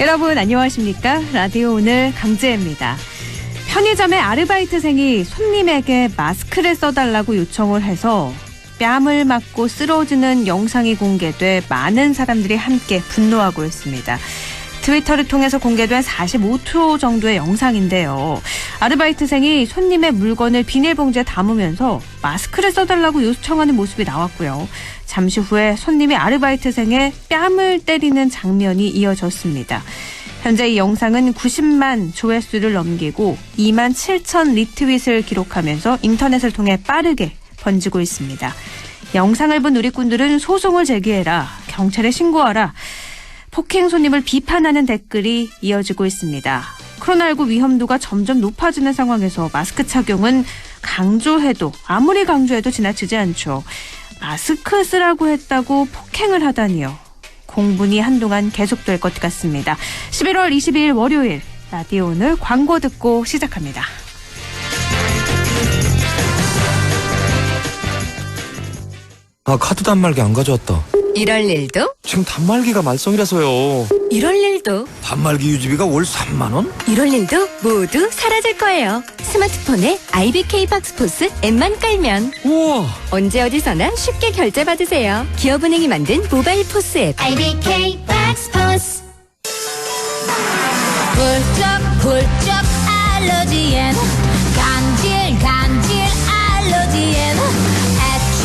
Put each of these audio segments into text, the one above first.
여러분 안녕하십니까? 라디오 오늘 강재입니다. 편의점의 아르바이트생이 손님에게 마스크를 써달라고 요청을 해서 뺨을 맞고 쓰러지는 영상이 공개돼 많은 사람들이 함께 분노하고 있습니다. 트위터를 통해서 공개된 45초 정도의 영상인데요. 아르바이트생이 손님의 물건을 비닐봉지에 담으면서 마스크를 써달라고 요청하는 모습이 나왔고요. 잠시 후에 손님이 아르바이트생의 뺨을 때리는 장면이 이어졌습니다. 현재 이 영상은 90만 조회수를 넘기고 2만 7천 리트윗을 기록하면서 인터넷을 통해 빠르게 번지고 있습니다. 영상을 본 누리꾼들은 소송을 제기해라, 경찰에 신고하라, 폭행 손님을 비판하는 댓글이 이어지고 있습니다. 코로나19 위험도가 점점 높아지는 상황에서 마스크 착용은 아무리 강조해도 지나치지 않죠. 마스크 쓰라고 했다고 폭행을 하다니요. 공분이 한동안 계속될 것 같습니다. 11월 22일 월요일 라디오 오늘 광고 듣고 시작합니다. 카드 단말기 안 가져왔다. 이럴 일도? 지금 단말기가 말썽이라서요. 이럴 일도? 단말기 유지비가 월 3만 원? 이럴 일도 모두 사라질 거예요. 스마트폰에 IBK 박스포스 앱만 깔면 우와! 언제 어디서나 쉽게 결제받으세요. 기업은행이 만든 모바일 포스 앱 IBK 박스포스. 훌쩍 알러지엔 간질 알러지엔 애취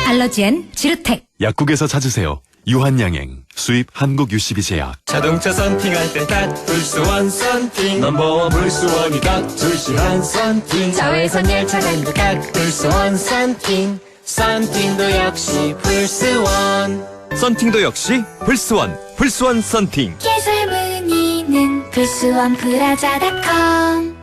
알러지엔 지르텍. 약국에서 찾으세요. 유한양행 수입 한국UCB제약. 자동차 썬팅할 때 딱 불스원 썬팅, 넘버원 불스원이다. 불실한 썬팅, 자외선 열차는 딱 불스원 썬팅, 썬팅도 역시 불스원. 썬팅도 역시 불스원 썬팅. 예술 문의는 불스원 브라자닷컴.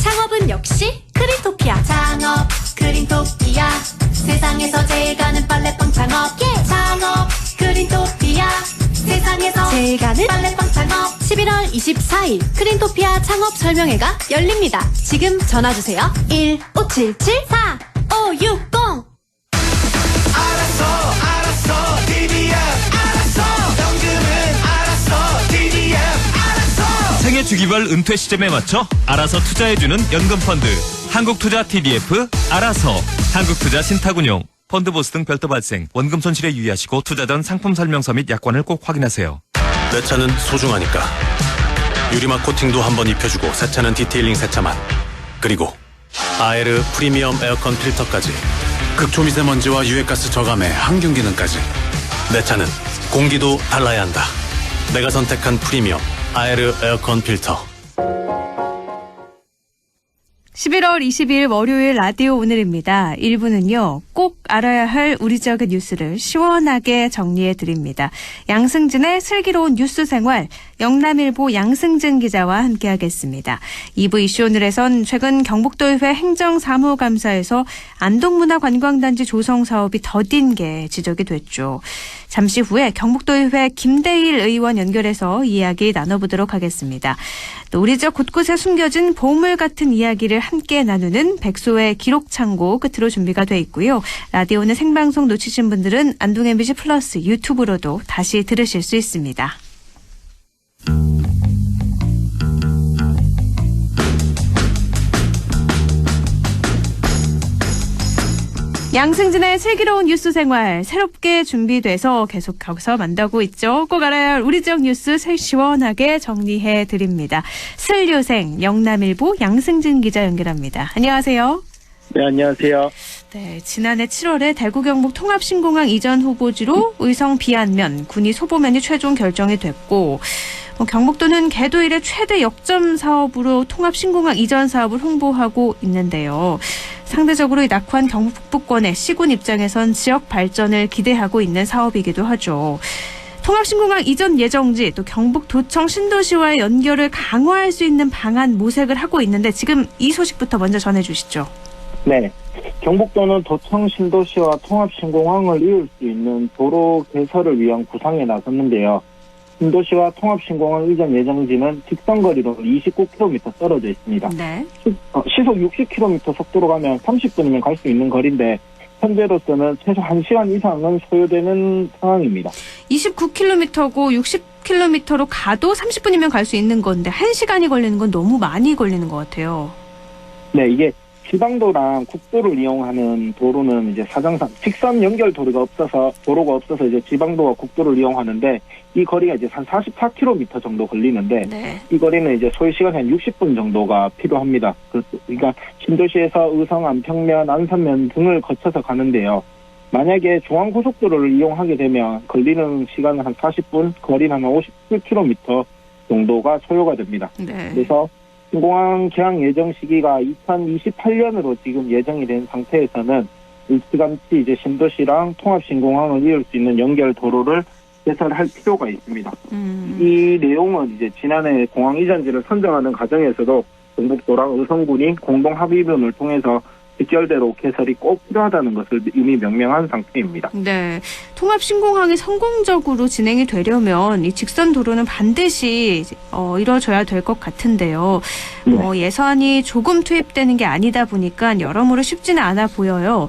창업은 역시 크린토피아. 창업 그린토피아, 세상에서 제일 가는 빨래빵 창업. 창업 그린토피아, 세상에서 제일 가는 빨래빵 창업. 11월 24일 크린토피아 창업 설명회가 열립니다. 지금 전화주세요. 1577-4560. 알았어 DBM 알았어, 연금은 알았어 DBM 알았어. 생애 주기별 은퇴 시점에 맞춰 알아서 투자해주는 연금펀드 한국투자 TDF 알아서. 한국투자 신탁운용 펀드보스 등 별도 발생, 원금 손실에 유의하시고 투자 전 상품 설명서 및 약관을 꼭 확인하세요. 내 차는 소중하니까 유리막 코팅도 한번 입혀주고, 새 차는 디테일링 세차만, 그리고 아에르 프리미엄 에어컨 필터까지, 극초미세먼지와 유해가스 저감에 항균기능까지. 내 차는 공기도 달라야 한다. 내가 선택한 프리미엄 아에르 에어컨 필터. 11월 22일 월요일 라디오 오늘입니다. 1부는요. 꼭 알아야 할 우리 지역의 뉴스를 시원하게 정리해드립니다. 양승진의 슬기로운 뉴스 생활, 영남일보 양승진 기자와 함께하겠습니다. 2부 이슈 오늘에선 최근 경북도의회 행정사무감사에서 안동문화관광단지 조성 사업이 더딘 게 지적이 됐죠. 잠시 후에 경북도의회 김대일 의원 연결해서 이야기 나눠보도록 하겠습니다. 또 우리 지역 곳곳에 숨겨진 보물 같은 이야기를 함께 나누는 백소의 기록창고 끝으로 준비가 돼 있고요. 라디오는 생방송 놓치신 분들은 안동 MBC 플러스 유튜브로도 다시 들으실 수 있습니다. 양승진의 슬기로운 뉴스 생활 새롭게 준비돼서 계속 거기서 만나고 있죠. 꼭 알아야 할 우리 지역 뉴스 시원하게 정리해 드립니다. 슬유생 영남일보 양승진 기자 연결합니다. 안녕하세요. 네, 안녕하세요. 네, 지난해 7월에 대구 경북 통합신공항 이전 후보지로 의성 비안면, 군위 소보면이 최종 결정이 됐고, 경북도는 개도 이래 최대 역점 사업으로 통합신공항 이전 사업을 홍보하고 있는데요. 상대적으로 이 낙후한 경북 북부권의 시군 입장에선 지역 발전을 기대하고 있는 사업이기도 하죠. 통합신공항 이전 예정지, 또 경북도청 신도시와의 연결을 강화할 수 있는 방안 모색을 하고 있는데 지금 이 소식부터 먼저 전해주시죠. 네, 경북도는 도청 신도시와 통합신공항을 이을 수 있는 도로 개설을 위한 구상에 나섰는데요. 신도시와 통합신공항 이전 예정지는 직선거리로 29km 떨어져 있습니다. 네. 시속 60km 속도로 가면 30분이면 갈 수 있는 거리인데 현재로서는 최소 1시간 이상은 소요되는 상황입니다. 29km고 60km로 가도 30분이면 갈 수 있는 건데 1시간이 걸리는 건 너무 많이 걸리는 것 같아요. 네, 이게 지방도랑 국도를 이용하는 도로는 이제 사정상 직선 연결 도로가 없어서 이제 지방도와 국도를 이용하는데 이 거리가 이제 한 44km 정도 걸리는데 네. 이 거리는 이제 소요 시간이 한 60분 정도가 필요합니다. 그러니까 신도시에서 의성, 안평면, 안산면 등을 거쳐서 가는데요. 만약에 중앙고속도로를 이용하게 되면 걸리는 시간은 한 40분, 거리는 한 57km 정도가 소요가 됩니다. 네. 그래서 신공항 개항 예정 시기가 2028년으로 지금 예정이 된 상태에서는 일찌감치 이제 신도시랑 통합신공항을 이을 수 있는 연결 도로를 개설할 필요가 있습니다. 이 내용은 이제 지난해 공항 이전지를 선정하는 과정에서도 경북도랑 의성군이 공동 합의문을 통해서 직결대로 개설이 꼭 필요하다는 것을 이미 명명한 상태입니다. 네, 통합신공항이 성공적으로 진행이 되려면 이 직선 도로는 반드시 이루어져야 될 것 같은데요. 네. 예산이 조금 투입되는 게 아니다 보니까 여러모로 쉽지는 않아 보여요.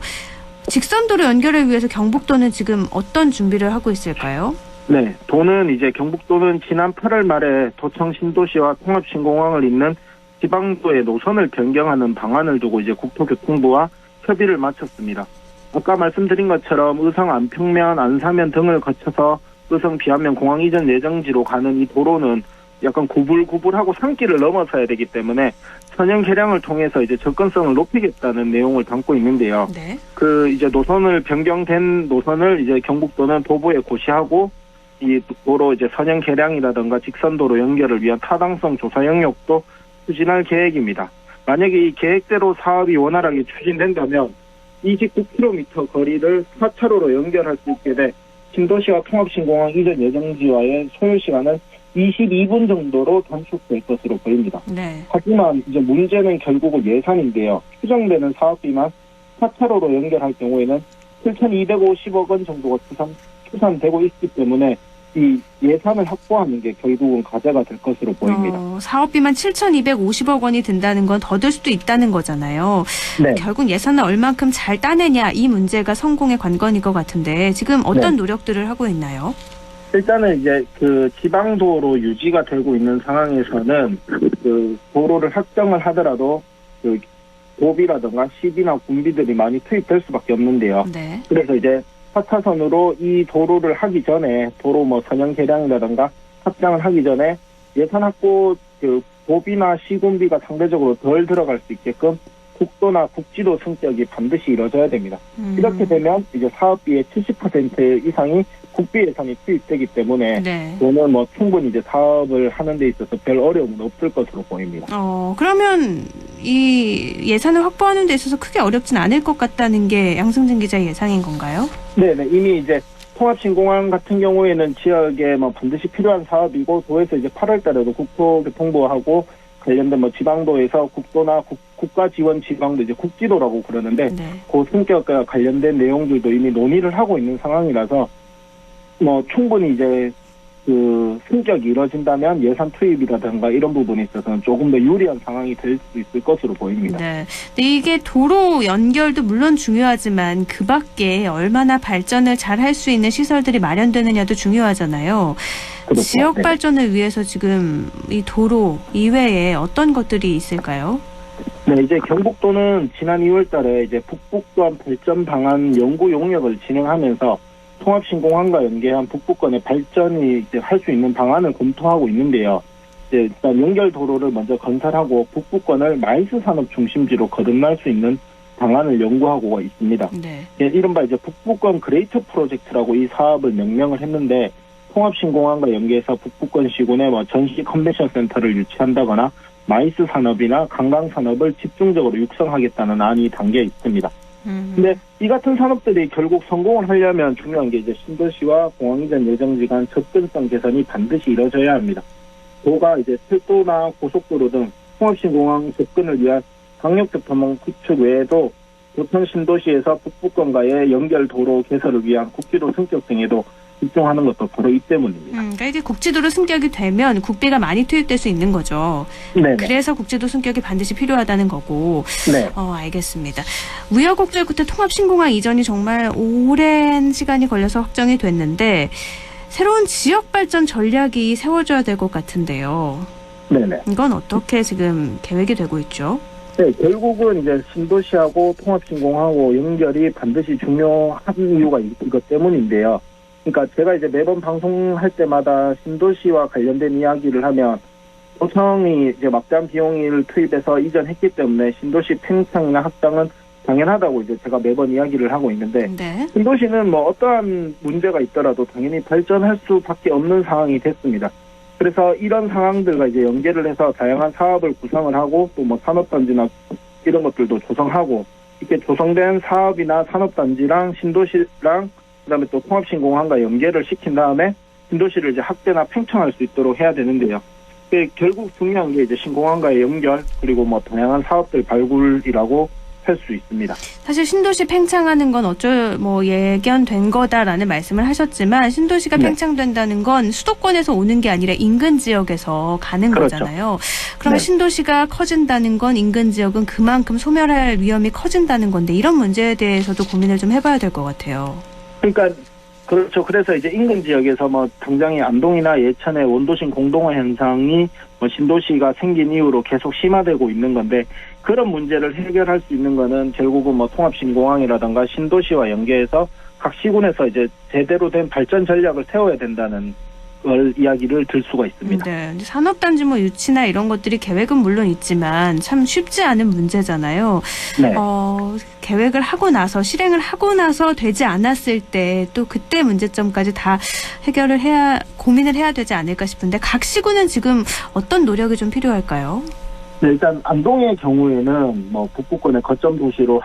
직선 도로 연결을 위해서 경북도는 지금 어떤 준비를 하고 있을까요? 네, 도는 이제 경북도는 지난 8월 말에 도청 신도시와 통합신공항을 잇는 지방도의 노선을 변경하는 방안을 두고 이제 국토교통부와 협의를 마쳤습니다. 아까 말씀드린 것처럼 의성, 안평면, 안사면 등을 거쳐서 의성, 비안면 공항 이전 예정지로 가는 이 도로는 약간 구불구불하고 산길을 넘어서야 되기 때문에 선형 개량을 통해서 이제 접근성을 높이겠다는 내용을 담고 있는데요. 네. 이제 노선을 변경된 노선을 이제 경북도는 도보에 고시하고 이 도로 이제 선형 개량이라든가 직선도로 연결을 위한 타당성 조사 영역도 추진할 계획입니다. 만약에 이 계획대로 사업이 원활하게 추진된다면 29km 거리를 4차로로 연결할 수 있게 돼 신도시와 통합신공항 이전 예정지와의 소요시간은 22분 정도로 단축될 것으로 보입니다. 네. 하지만 이제 문제는 결국은 예산인데요. 추정되는 사업비만 4차로로 연결할 경우에는 7,250억 원 정도가 추산되고 있기 때문에 이 예산을 확보하는 게 결국은 과제가 될 것으로 보입니다. 사업비만 7,250억 원이 든다는 건 더 들 수도 있다는 거잖아요. 네. 결국 예산을 얼만큼 잘 따내냐 이 문제가 성공의 관건일 것 같은데 지금 어떤 노력들을 하고 있나요? 일단은 이제 그 지방도로 유지가 되고 있는 상황에서는 그 도로를 확정을 하더라도 그 도비라든가 시비나 군비들이 많이 투입될 수밖에 없는데요. 네. 그래서 이제 4차선으로 이 도로를 하기 전에 도로 뭐 선형 개량이라든가 확장을 하기 전에 예산 확보 그 도비나 시군비가 상대적으로 덜 들어갈 수 있게끔 국도나 국지도 승격이 반드시 이루어져야 됩니다. 이렇게 되면 이제 사업비의 70% 이상이 국비 예산이 투입되기 때문에 네. 오늘 뭐 충분히 이제 사업을 하는 데 있어서 별 어려움은 없을 것으로 보입니다. 그러면 이 예산을 확보하는 데 있어서 크게 어렵진 않을 것 같다는 게 양승진 기자의 예상인 건가요? 네네, 이미 이제 통합신공항 같은 경우에는 지역에 뭐 반드시 필요한 사업이고 도에서 이제 8월 달에도 국토교통부하고 관련된 뭐 지방도에서 국도나 국가 지원 지방도 이제 국지도라고 그러는데 네. 그 승격과 관련된 내용들도 이미 논의를 하고 있는 상황이라서 뭐 충분히 이제 그 승격이 이뤄진다면 예산 투입이라든가 이런 부분에 있어서는 조금 더 유리한 상황이 될 수 있을 것으로 보입니다. 네. 근데 이게 도로 연결도 물론 중요하지만 그 밖에 얼마나 발전을 잘 할 수 있는 시설들이 마련되느냐도 중요하잖아요. 그렇죠. 지역 네. 발전을 위해서 지금 이 도로 이외에 어떤 것들이 있을까요? 네, 이제 경북도는 지난 2월 달에 이제 북북도안 발전 방안 연구 용역을 진행하면서 통합신공항과 연계한 북부권의 발전이 이제 할 수 있는 방안을 검토하고 있는데요. 이제 일단 연결 도로를 먼저 건설하고 북부권을 마이스 산업 중심지로 거듭날 수 있는 방안을 연구하고 있습니다. 네. 이른바 이제 북부권 그레이터 프로젝트라고 이 사업을 명명을 했는데 통합신공항과 연계해서 북부권 시군에 뭐 전시 컨벤션 센터를 유치한다거나 마이스 산업이나 관광 산업을 집중적으로 육성하겠다는 안이 담겨 있습니다. 근데 이 같은 산업들이 결국 성공을 하려면 중요한 게 이제 신도시와 공항 이전 예정지 간 접근성 개선이 반드시 이루어져야 합니다. 도가 이제 철도나 고속도로 등 통합신공항 접근을 위한 강력교통망 구축 외에도 도청 신도시에서 북부권과의 연결 도로 개설을 위한 국지도 승격 등에도 집중하는 것도 바로 이 때문입니다. 그러니까 이게 국지도로 승격이 되면 국비가 많이 투입될 수 있는 거죠. 네. 그래서 국지도 승격이 반드시 필요하다는 거고. 네. 알겠습니다. 우여곡절 끝에 통합신공항 이전이 정말 오랜 시간이 걸려서 확정이 됐는데 새로운 지역 발전 전략이 세워져야 될 것 같은데요. 네네. 이건 어떻게 지금 계획이 되고 있죠? 네, 결국은 이제 신도시하고 통합신공항하고 연결이 반드시 중요한 이유가 이것 때문인데요. 그러니까 제가 이제 매번 방송할 때마다 신도시와 관련된 이야기를 하면 도청이 이제 막대한 비용을 투입해서 이전했기 때문에 신도시 팽창이나 확장은 당연하다고 이제 제가 매번 이야기를 하고 있는데 네. 신도시는 뭐 어떠한 문제가 있더라도 당연히 발전할 수밖에 없는 상황이 됐습니다. 그래서 이런 상황들과 이제 연계를 해서 다양한 사업을 구상을 하고 또 뭐 산업단지나 이런 것들도 조성하고 이렇게 조성된 사업이나 산업단지랑 신도시랑 그다음에 또 통합신공항과 연계를 시킨 다음에 신도시를 이제 확대나 팽창할 수 있도록 해야 되는데요. 결국 중요한 게 이제 신공항과의 연결 그리고 뭐 다양한 사업들 발굴이라고 할 수 있습니다. 사실 신도시 팽창하는 건 예견된 거다라는 말씀을 하셨지만 신도시가 네. 팽창된다는 건 수도권에서 오는 게 아니라 인근 지역에서 가는 그렇죠. 거잖아요. 그러면 네. 신도시가 커진다는 건 인근 지역은 그만큼 소멸할 위험이 커진다는 건데 이런 문제에 대해서도 고민을 좀 해봐야 될 것 같아요. 그러니까 그렇죠. 그래서 이제 인근 지역에서 뭐 당장의 안동이나 예천의 원도심 공동화 현상이 뭐 신도시가 생긴 이후로 계속 심화되고 있는 건데 그런 문제를 해결할 수 있는 거는 결국은 뭐 통합신공항이라든가 신도시와 연계해서 각 시군에서 이제 제대로 된 발전 전략을 세워야 된다는 걸 이야기를 들 수가 있습니다. 네, 산업단지 유치나 이런 것들이 계획은 물론 있지만 참 쉽지 않은 문제잖아요. 네. 계획을 하고 나서 실행을 하고 나서 되지 않았을 때 또 그때 문제점까지 다 고민을 해야 되지 않을까 싶은데 각 시군은 지금 어떤 노력이 좀 필요할까요? 네, 일단 안동의 경우에는 뭐 북부권의 거점 도시로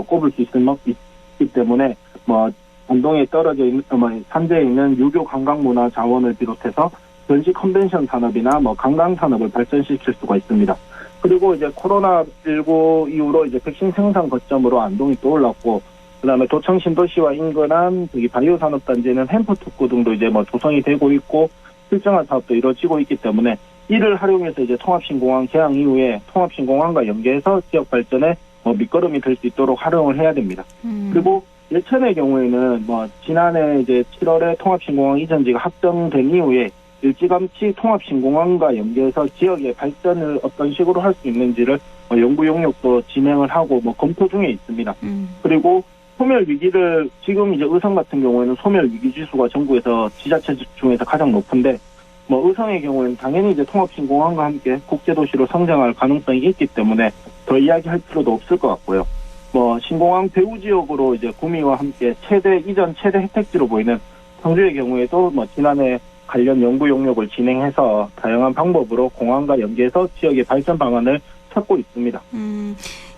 꼽을 수 있기 때문에 뭐 안동에 떨어져 있는 산재에 있는 유교 관광문화 자원을 비롯해서 전시 컨벤션 산업이나 뭐 관광 산업을 발전시킬 수가 있습니다. 그리고 이제 코로나19 이후로 이제 백신 생산 거점으로 안동이 떠올랐고, 그다음에 도청 신도시와 인근한 바이오 산업단지는 햄프 특구 등도 이제 뭐 조성이 되고 있고 실증화 사업도 이루어지고 있기 때문에 이를 활용해서 이제 통합신공항 개항 이후에 통합신공항과 연계해서 지역 발전에 밑거름이 될 수 있도록 활용을 해야 됩니다. 그리고 예천의 경우에는 지난해 이제 7월에 통합신공항 이전지가 확정된 이후에 일찌감치 통합신공항과 연계해서 지역의 발전을 어떤 식으로 할 수 있는지를 연구 용역도 진행을 하고 검토 중에 있습니다. 그리고 소멸 위기를 지금 이제 의성 같은 경우에는 소멸 위기 지수가 전국에서 지자체 중에서 가장 높은데 의성의 경우에는 당연히 이제 통합신공항과 함께 국제도시로 성장할 가능성이 있기 때문에 더 이야기할 필요도 없을 것 같고요. 신공항 배후 지역으로 이제 구미와 함께 이전 최대 혜택지로 보이는 청주의 경우에도 지난해 관련 연구 용역을 진행해서 다양한 방법으로 공항과 연계해서 지역의 발전 방안을 찾고 있습니다.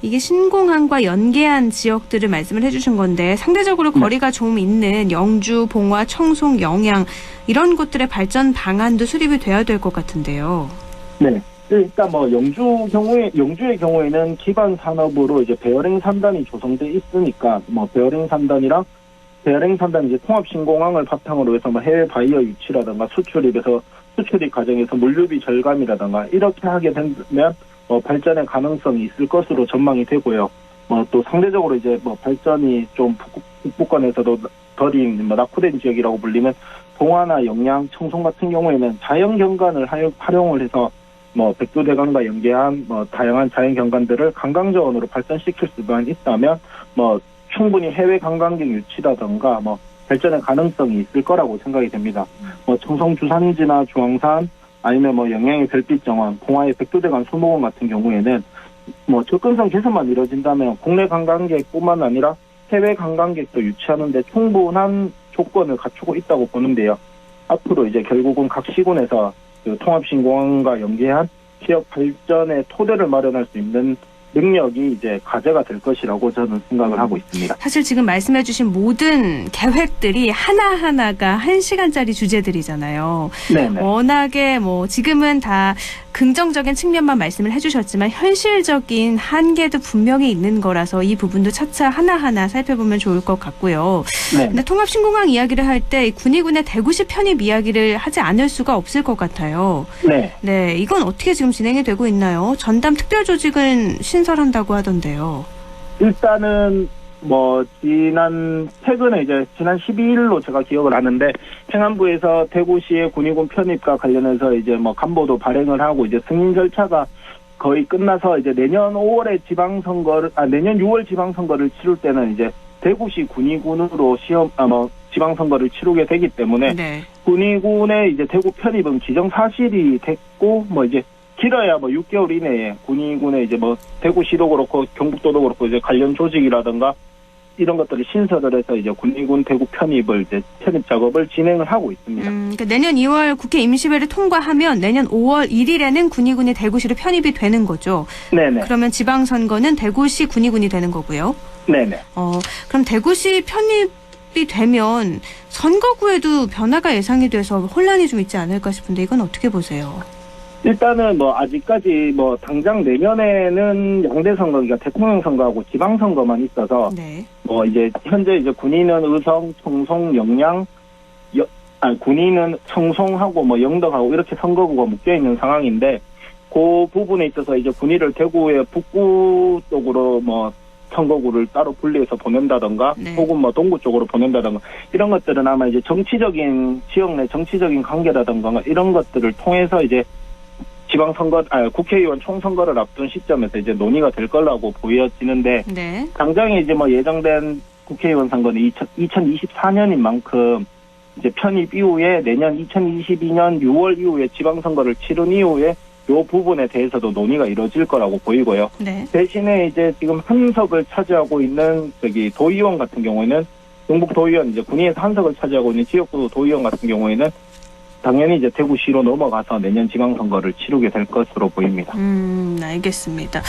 이게 신공항과 연계한 지역들을 말씀을 해주신 건데 상대적으로 거리가 좀 있는 영주, 봉화, 청송, 영양 이런 곳들의 발전 방안도 수립이 돼야 될 것 같은데요. 네. 일단 영주의 경우에는 기반 산업으로 이제 베어링 3단이 조성돼 있으니까 베어링 3단이랑 베어링 3단 이제 통합신공항을 바탕으로 해서 해외 바이어 유치라든가 수출입 과정에서 물류비 절감이라든가 이렇게 하게 되면 발전의 가능성이 있을 것으로 전망이 되고요. 또 상대적으로 이제 발전이 좀 북부권에서도 덜인 낙후된 지역이라고 불리면 봉화나 영양, 청송 같은 경우에는 자연 경관을 활용을 해서 백두대간과 연계한 다양한 자연 경관들을 관광 자원으로 발전시킬 수만 있다면 충분히 해외 관광객 유치라든가 발전의 가능성이 있을 거라고 생각이 됩니다. 청송 주산지나 중앙산 아니면 영양의 별빛 정원, 봉화의 백두대간 수목원 같은 경우에는 접근성 개선만 이루어진다면 국내 관광객뿐만 아니라 해외 관광객도 유치하는데 충분한 조건을 갖추고 있다고 보는데요. 앞으로 이제 결국은 각 시군에서 통합신공항과 연계한 지역 발전의 토대를 마련할 수 있는 능력이 이제 과제가 될 것이라고 저는 생각을 하고 있습니다. 사실 지금 말씀해주신 모든 계획들이 하나하나가 1시간짜리 주제들이잖아요. 네네. 워낙에 지금은 다 긍정적인 측면만 말씀을 해주셨지만 현실적인 한계도 분명히 있는 거라서 이 부분도 차차 하나하나 살펴보면 좋을 것 같고요. 네. 근데 통합신공항 이야기를 할 때 군의군의 대구시 편입 이야기를 하지 않을 수가 없을 것 같아요. 네. 네, 이건 어떻게 지금 진행이 되고 있나요? 전담 특별조직은 신설한다고 하던데요. 일단은 최근에 이제 지난 12일로 제가 기억을 하는데 행안부에서 대구시의 군의군 편입과 관련해서 이제 간보도 발행을 하고 이제 승인 절차가 거의 끝나서 이제 내년 6월 지방선거를 치를 때는 이제 대구시 군의군으로 지방선거를 치르게 되기 때문에 네. 군의군의 이제 대구 편입은 기정사실이 됐고 이제 길어야 6개월 이내에 군의군의 이제 대구시도 그렇고 경북도도 그렇고 이제 관련 조직이라든가 이런 것들을 신설을 해서 이제 군의군 대구 편입을 이제 편입 작업을 진행을 하고 있습니다. 그러니까 내년 2월 국회 임시회를 통과하면 내년 5월 1일에는 군의군이 대구시로 편입이 되는 거죠. 네네. 그러면 지방선거는 대구시 군의군이 되는 거고요. 네네. 그럼 대구시 편입이 되면 선거구에도 변화가 예상이 돼서 혼란이 좀 있지 않을까 싶은데 이건 어떻게 보세요? 일단은 아직까지 당장 내년에는 양대 선거, 그러니까 대통령 선거하고 지방 선거만 있어서 네. 이제 현재 이제 군인은 의성, 청송, 영양, 군인은 청송하고 영덕하고 이렇게 선거구가 묶여 있는 상황인데 그 부분에 있어서 이제 군의를 대구의 북구 쪽으로 선거구를 따로 분리해서 보낸다던가 네. 혹은 동구 쪽으로 보낸다던가 이런 것들은 아마 이제 정치적인 지역 내 정치적인 관계라던가 이런 것들을 통해서 이제 국회의원 총선거를 앞둔 시점에서 이제 논의가 될 거라고 보여지는데 네. 당장에 이제 예정된 국회의원 선거는 2024년인 만큼 이제 편입 이후에 내년 2022년 6월 이후에 지방선거를 치른 이후에 이 부분에 대해서도 논의가 이루어질 거라고 보이고요. 네. 대신에 이제 지금 한석을 차지하고 있는 도의원 같은 경우에는 경북 도의원 이제 군의에서 한석을 차지하고 있는 지역구 도의원 같은 경우에는 당연히 이제 대구시로 넘어가서 내년 지방선거를 치르게 될 것으로 보입니다. 알겠습니다.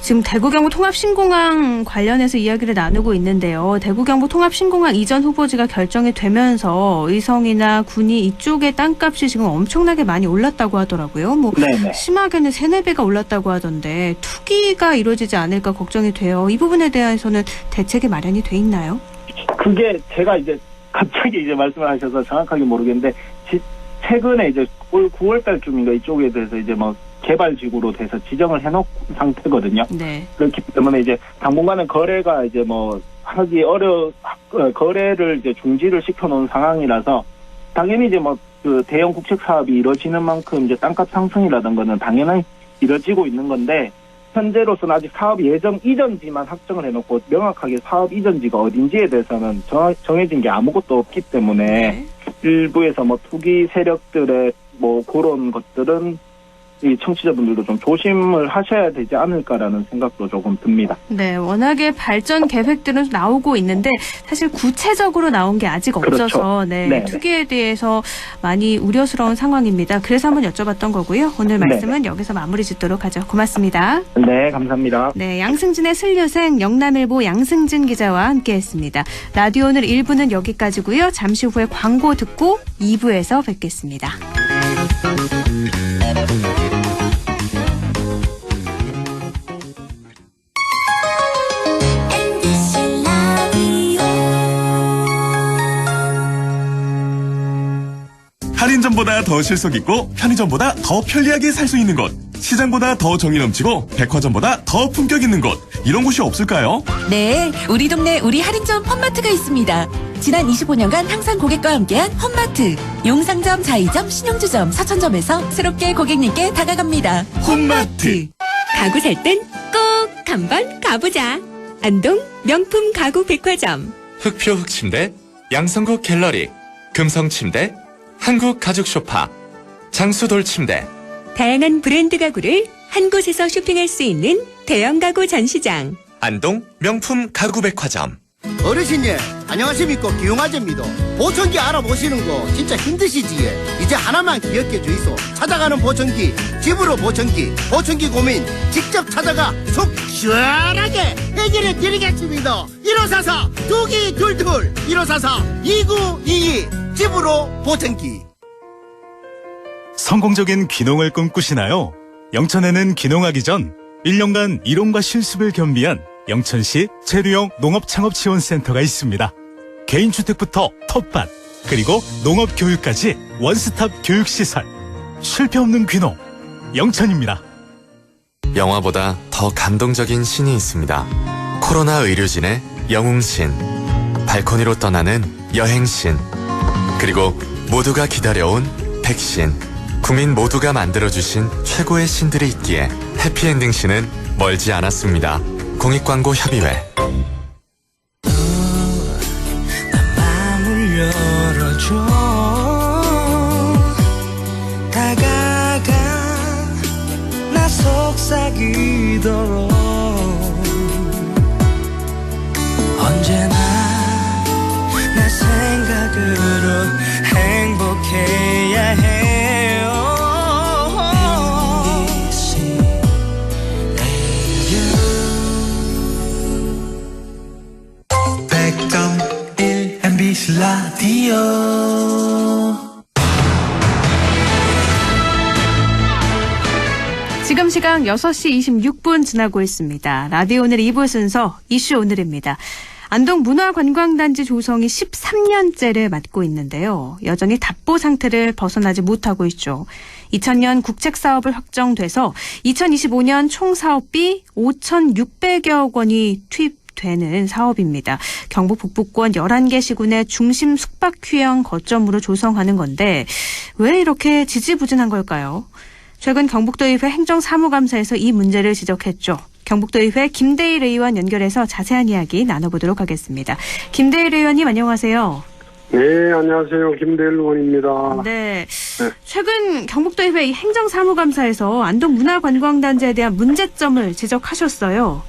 지금 대구 경북 통합신공항 관련해서 이야기를 나누고 있는데요. 대구 경북 통합신공항 이전 후보지가 결정이 되면서 의성이나 군이 이쪽의 땅값이 지금 엄청나게 많이 올랐다고 하더라고요. 네네. 심하게는 3-4배가 올랐다고 하던데 투기가 이루어지지 않을까 걱정이 돼요. 이 부분에 대해서는 대책이 마련이 돼 있나요? 그게 제가 이제 갑자기 이제 말씀을 하셔서 정확하게 모르겠는데 최근에 이제 올 9월 달쯤인가 이쪽에 대해서 이제 개발지구로 돼서 지정을 해놓은 상태거든요. 네. 그렇기 때문에 이제 당분간은 거래가 이제 거래를 이제 중지를 시켜놓은 상황이라서 당연히 이제 대형 국책 사업이 이루어지는 만큼 이제 땅값 상승이라든가는 당연히 이루어지고 있는 건데 현재로서는 아직 사업 예정 이전지만 확정을 해놓고 명확하게 사업 이전지가 어딘지에 대해서는 정해진 게 아무것도 없기 때문에 네. 일부에서 투기 세력들의 그런 것들은 이 청취자분들도 좀 조심을 하셔야 되지 않을까라는 생각도 조금 듭니다. 네, 워낙에 발전 계획들은 나오고 있는데 사실 구체적으로 나온 게 아직 그렇죠. 없어서 네. 투기에 대해서 많이 우려스러운 상황입니다. 그래서 한번 여쭤봤던 거고요. 오늘 말씀은 여기서 마무리 짓도록 하죠. 고맙습니다. 네, 감사합니다. 네, 양승진의 슬류생 영남일보 양승진 기자와 함께했습니다. 라디오 오늘 1부는 여기까지고요. 잠시 후에 광고 듣고 2부에서 뵙겠습니다. 할인점보다 더 실속 있고 편의점보다 더 편리하게 살 수 있는 곳, 시장보다 더 정이 넘치고 백화점보다 더 품격 있는 곳, 이런 곳이 없을까요? 네, 우리 동네 우리 할인점 홈마트가 있습니다. 지난 25년간 항상 고객과 함께한 홈마트. 용상점, 자이점, 신용주점, 서천점에서 새롭게 고객님께 다가갑니다. 홈마트. 가구 살 땐 꼭 한번 가보자. 안동 명품 가구 백화점. 흑표 흑침대, 양성국 갤러리, 금성침대, 한국 가죽 소파, 장수돌 침대. 다양한 브랜드 가구를 한 곳에서 쇼핑할 수 있는 대형 가구 전시장. 안동 명품 가구 백화점. 어르신님 안녕하십니까, 기용아재입니다. 보청기 알아보시는 거 진짜 힘드시지? 이제 하나만 기억해 주이소. 찾아가는 보청기, 집으로 보청기, 보청기 고민 직접 찾아가 속 시원하게 해결해 드리겠습니다. 1544 2222 1544 2922 집으로 보청기. 성공적인 귀농을 꿈꾸시나요? 영천에는 귀농하기 전 1년간 이론과 실습을 겸비한 영천시 체류형 농업창업지원센터가 있습니다. 개인주택부터 텃밭, 그리고 농업교육까지 원스톱 교육시설. 실패 없는 귀농, 영천입니다. 영화보다 더 감동적인 신이 있습니다. 코로나 의료진의 영웅신, 발코니로 떠나는 여행신, 그리고 모두가 기다려온 백신. 국민 모두가 만들어주신 최고의 신들이 있기에 해피엔딩 신은 멀지 않았습니다. 공익광고협의회. 마음을 열어줘. 다가가 나 속삭이도록 언제나 내 생각으로 행복해야 해요. MBC 라디오. 지금 시각 6시 26분 지나고 있습니다. 라디오 오늘 2부 순서 이슈 오늘입니다. 안동 문화관광단지 조성이 13년째를 맞고 있는데요. 여전히 답보 상태를 벗어나지 못하고 있죠. 2000년 국책사업을 확정돼서 2025년 총 사업비 5,600여억 원이 투입되는 사업입니다. 경북 북부권 11개 시군의 중심 숙박휴양 거점으로 조성하는 건데 왜 이렇게 지지부진한 걸까요? 최근 경북도의회 행정사무감사에서 이 문제를 지적했죠. 경북도의회 김대일 의원 연결해서 자세한 이야기 나눠보도록 하겠습니다. 김대일 의원님 안녕하세요. 네, 안녕하세요. 김대일 의원입니다. 네. 최근 경북도의회 행정사무감사에서 안동 문화관광단지에 대한 문제점을 지적하셨어요.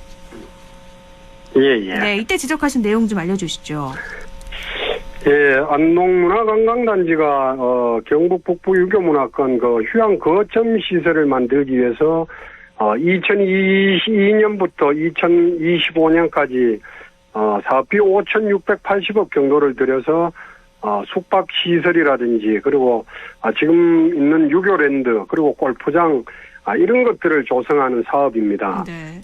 예. 네, 이때 지적하신 내용 좀 알려주시죠. 예, 안동 문화관광단지가 경북 북부 유교문화권 휴양 거점 시설을 만들기 위해서 2022년부터 2025년까지 사업비 5,680억 정도를 들여서 숙박 시설이라든지 그리고 지금 있는 유교랜드 그리고 골프장 이런 것들을 조성하는 사업입니다. 네.